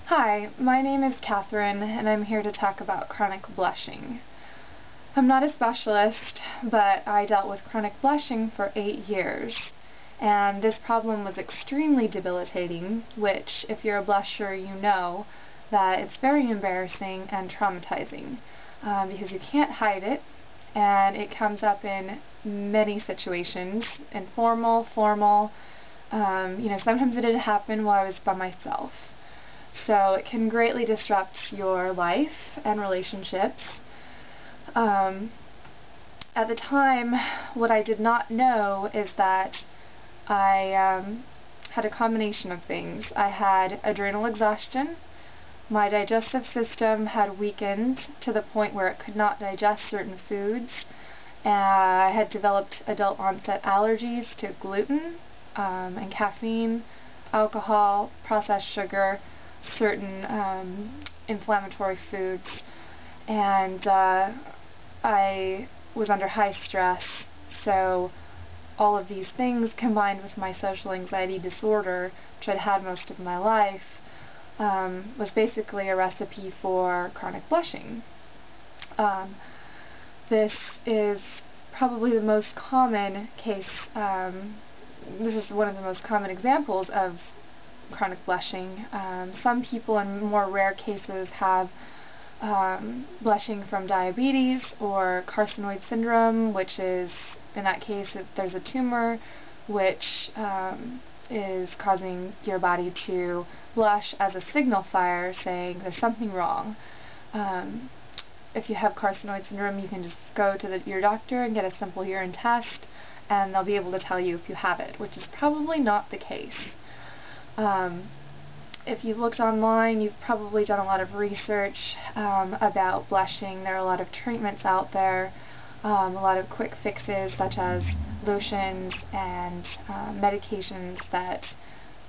Hi, my name is Catherine, and I'm here to talk about chronic blushing. I'm not a specialist, but I dealt with chronic blushing for 8 years, and this problem was extremely debilitating, which, if you're a blusher, you know that it's very embarrassing and traumatizing, because you can't hide it, and it comes up in many situations, informal, formal. Sometimes it did happen while I was by myself. So it can greatly disrupt your life and relationships. At the time, what I did not know is that I had a combination of things. I had adrenal exhaustion. My digestive system had weakened to the point where it could not digest certain foods. I had developed adult onset allergies to gluten and caffeine, alcohol, processed sugar, certain inflammatory foods, and I was under high stress, so all of these things combined with my social anxiety disorder, which I'd had most of my life, was basically a recipe for chronic blushing. This is probably the most common case, this is one of the most common examples of chronic blushing. Some people in more rare cases have blushing from diabetes or carcinoid syndrome, which is, in that case, there's a tumor which is causing your body to blush as a signal fire saying there's something wrong. If you have carcinoid syndrome, you can just go to your doctor and get a simple urine test, and they'll be able to tell you if you have it, which is probably not the case. If you've looked online, you've probably done a lot of research about blushing. There are a lot of treatments out there, a lot of quick fixes such as lotions and medications that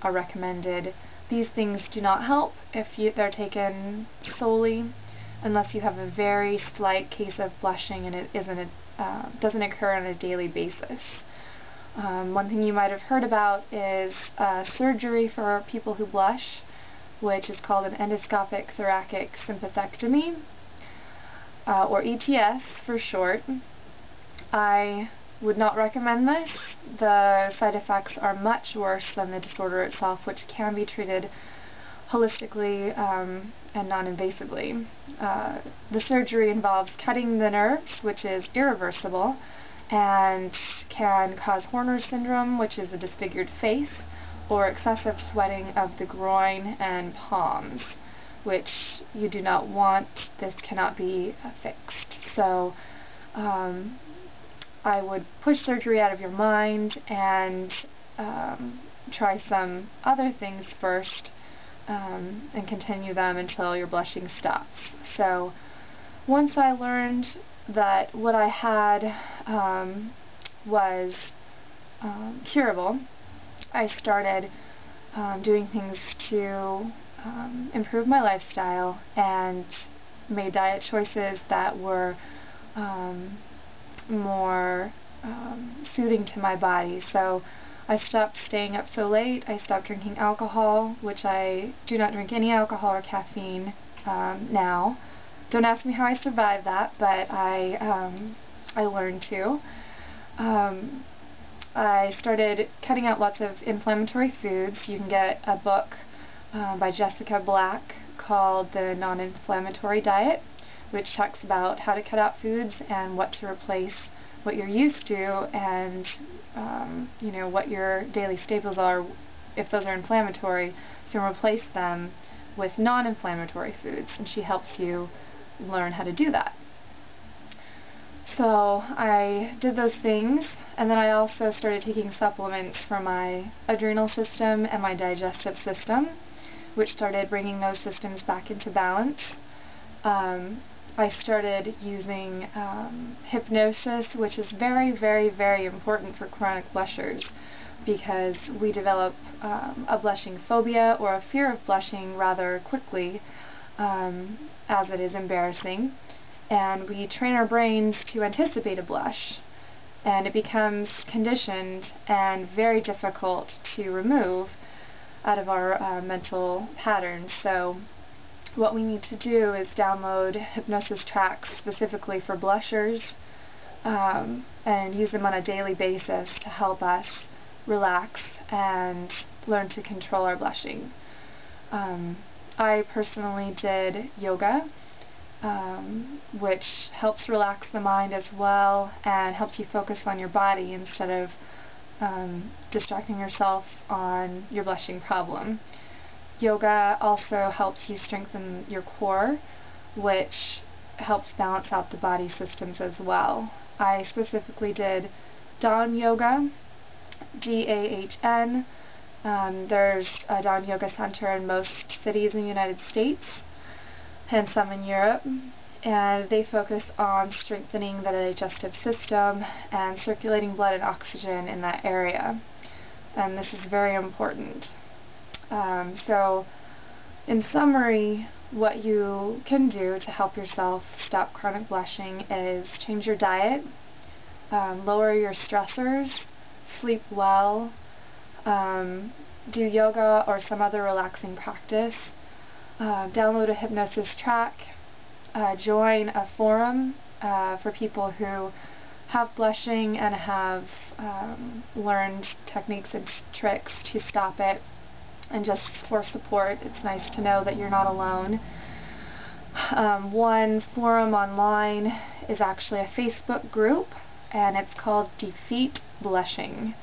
are recommended. These things do not help if they're taken solely, unless you have a very slight case of blushing and it doesn't occur on a daily basis. One thing you might have heard about is surgery for people who blush, which is called an endoscopic thoracic sympathectomy, or ETS for short. I would not recommend this. The side effects are much worse than the disorder itself, which can be treated holistically and non-invasively. The surgery involves cutting the nerves, which is irreversible, and can cause Horner syndrome, which is a disfigured face, or excessive sweating of the groin and palms, which you do not want. This cannot be fixed. So I would push surgery out of your mind and try some other things first and continue them until your blushing stops. So once I learned that what I had was curable, I started doing things to improve my lifestyle and made diet choices that were more soothing to my body. So I stopped staying up so late. I stopped drinking alcohol, which I do not drink any alcohol or caffeine now. Don't ask me how I survived that, but I learned to. I started cutting out lots of inflammatory foods. You can get a book by Jessica Black called The Non-Inflammatory Diet, which talks about how to cut out foods and what to replace what you're used to, and what your daily staples are if those are inflammatory, so replace them with non-inflammatory foods, and she helps you learn how to do that. So I did those things, and then I also started taking supplements for my adrenal system and my digestive system, which started bringing those systems back into balance. I started using hypnosis, which is very, very, very important for chronic blushers, because we develop a blushing phobia or a fear of blushing rather quickly, as it is embarrassing, and we train our brains to anticipate a blush, and it becomes conditioned and very difficult to remove out of our mental patterns. So what we need to do is download hypnosis tracks specifically for blushers and use them on a daily basis to help us relax and learn to control our blushing. I personally did yoga, which helps relax the mind as well and helps you focus on your body instead of distracting yourself on your blushing problem. Yoga also helps you strengthen your core, which helps balance out the body systems as well. I specifically did Dawn Yoga, DAHN. There's a Dawn Yoga Center in most cities in the United States and some in Europe, and they focus on strengthening the digestive system and circulating blood and oxygen in that area, and this is very important. So in summary, what you can do to help yourself stop chronic blushing is change your diet, lower your stressors, sleep well, do yoga or some other relaxing practice, download a hypnosis track, join a forum for people who have blushing and have learned techniques and tricks to stop it, and just for support. It's nice to know that you're not alone. One forum online is actually a Facebook group, and it's called Defeat Blushing.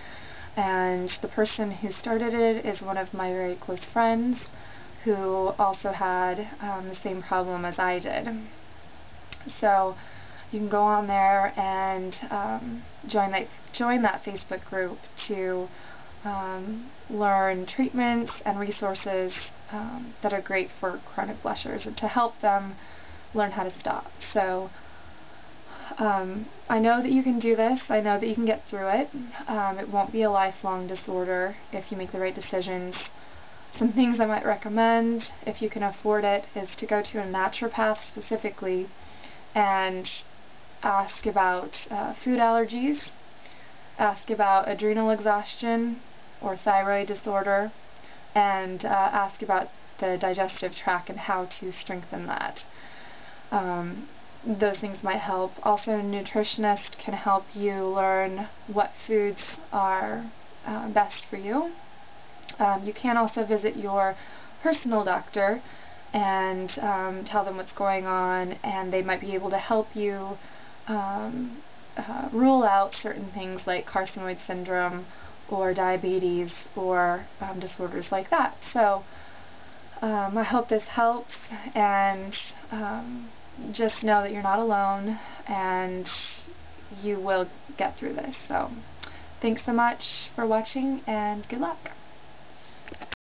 And the person who started it is one of my very close friends who also had the same problem as I did. So you can go on there and join that Facebook group to learn treatments and resources that are great for chronic blushers and to help them learn how to stop. So I know that you can do this. I know that you can get through it. It won't be a lifelong disorder if you make the right decisions. Some things I might recommend, if you can afford it, is to go to a naturopath specifically and ask about food allergies, ask about adrenal exhaustion or thyroid disorder, and ask about the digestive tract and how to strengthen that. Those things might help. Also, a nutritionist can help you learn what foods are best for you. You can also visit your personal doctor and tell them what's going on, and they might be able to help you rule out certain things like carcinoid syndrome or diabetes or disorders like that. So I hope this helps, and just know that you're not alone and you will get through this. So thanks so much for watching, and good luck.